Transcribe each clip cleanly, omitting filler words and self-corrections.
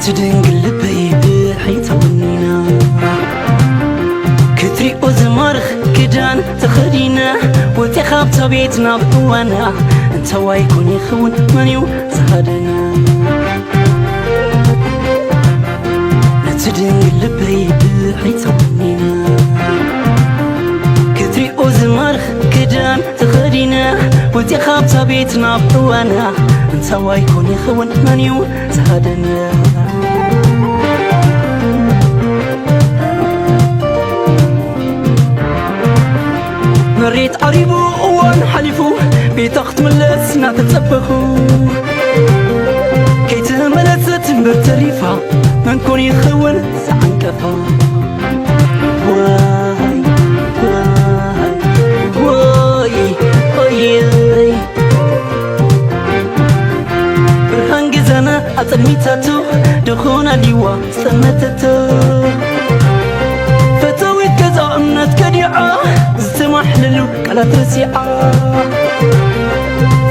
نتدنقل لبي حيتونينا كتري أزمرخ كدان تخدينا وتخاب تبيتنا بقوانا انت وايكون يخون منيو زهدنا نتدنقل لبي حيتونينا كتري أزمرخ كدان تخدينا وتخاب تبيتنا بقوانا انت وايكون يخون منيو زهدنا مريت قريبو وان حلفو بيتخت ملسنا تتسبخو كي تملست برتريفا من كون يخون سعن كفا واي واي واي واي برهان جزانا أتميتاتو دخونا ديوا سمتتو فتويت كذا أمنت كديعة محللو كلا ترسيعة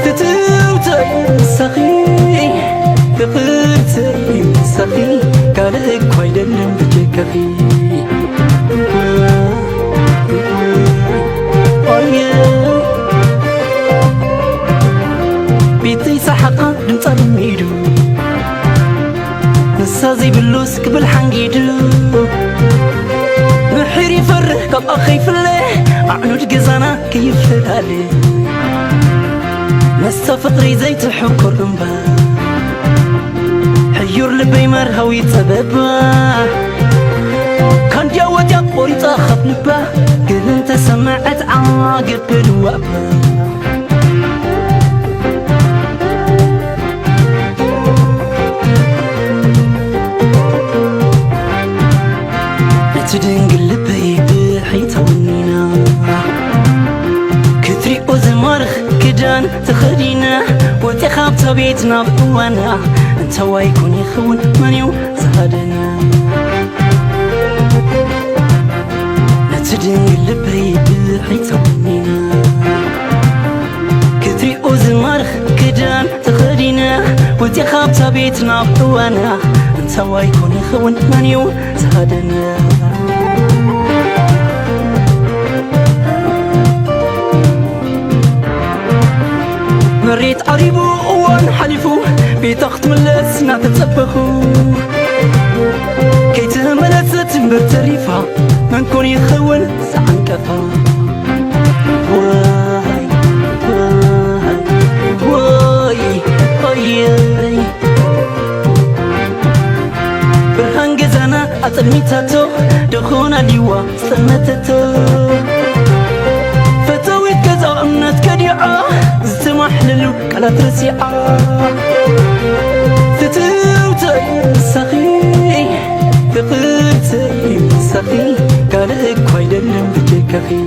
فتوتي سخي فقرتي سخي كالك ويدلن بجكفي بيتي سحقا دمتا دميدو نسازي بلوس قبل حنقيدو محيري فرح كب أخي فلي أعنود جزانا كيف فدالي مستفقري زيت الحكر انبا حيور لبي مرهوي تبابا كان جاوت يقوري تاخب لبا قل انت سمعت عاقب بالوابا نتدنقل لبي بحيتونينا كتري أزمرخ كدان تخدينا وتخاب تبيتنا بقوانا انت وايكون يخون منيو زهدنا نتدنقل لبي بحيتونينا كتري أزمرخ كدان تخدينا وتخاب تبيتنا بقوانا انت وايكون يخون منيو زهدنا مريت قريبو وان حلفو بيتخت ملسنا تتسبخو كي تملست برتريفا من كون يخون سعن كفا واي واي واي واي برهان جزانا أتميتاتو دخونا ديوا سمتتو فتويت كذا أمنت كديعة محللو كلا ترسيعة فتوتي سخي فقرتي سخي كالك ويدلن بجكفي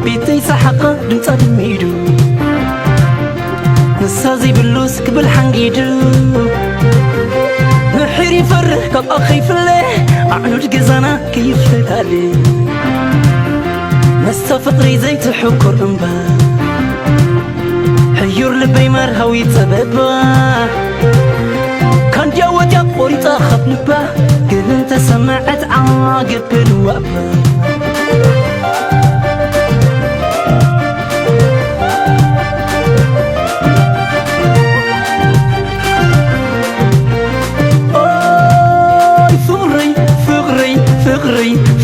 بيتي سحقا دمتا دميدو نسازي بلوس قبل حنقيدو محيري فرح كب أخي فلي أعنود جزانا كيف فدالي مستفقري زيت الحكر انبا حيور لبي مرهوي تبابا كان جاوت يقوري تاخب لبا قل انت سمعت عاقب بالوابا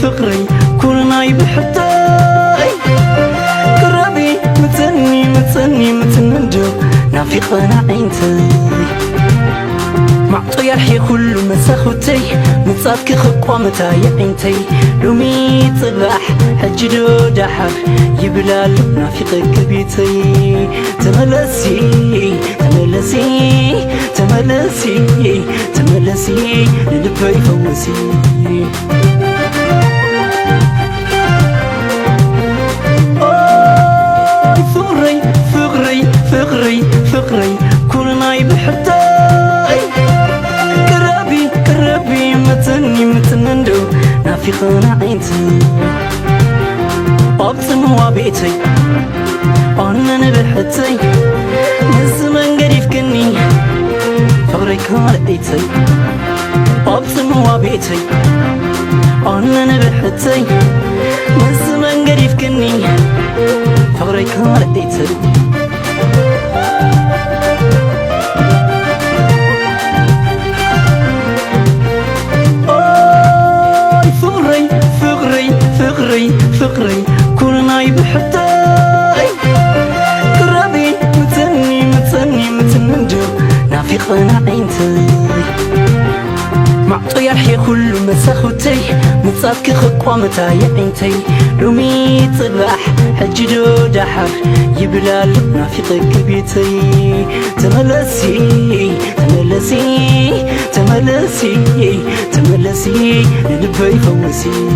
فقري كلنا يبحتاي قربي متني متنندو نافقنا عينتي معطي يرحي كل مساخوتي متصابك خقوة متاي عينتي لومي صباح حجدو دحر يبلال نافقك بيتي تملسي للبي فوسي فقري كلنا يبحتاي قربي متنندو نافقنا عينتي بابتن وابي بيتي أنا نبحتي نزمن قريف كني فغري كارئتي أبسم وبيتي أنا نبحتي نزمن قريف كني فغري كارئتي فقري كلنا يبحتاي قربي متنندو نافقنا عينتي معطي الحي كل مساخوتي متصادك خقوامتا يعينتي رومي صباح حجدو دحر يبلال نافق قلبيتي تملسي للبي فوسي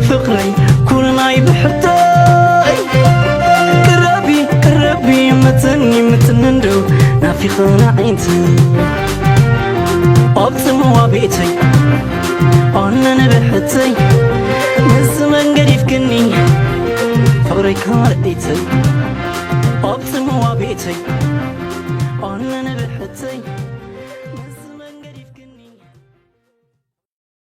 فقري كلنا يبحتاي قربي متنندو نافقنا عينتي أبسم وبيتي أنا نبحتي نزمن قريف كني فقري كارئتي أبسم وبيتي أنا نبحتي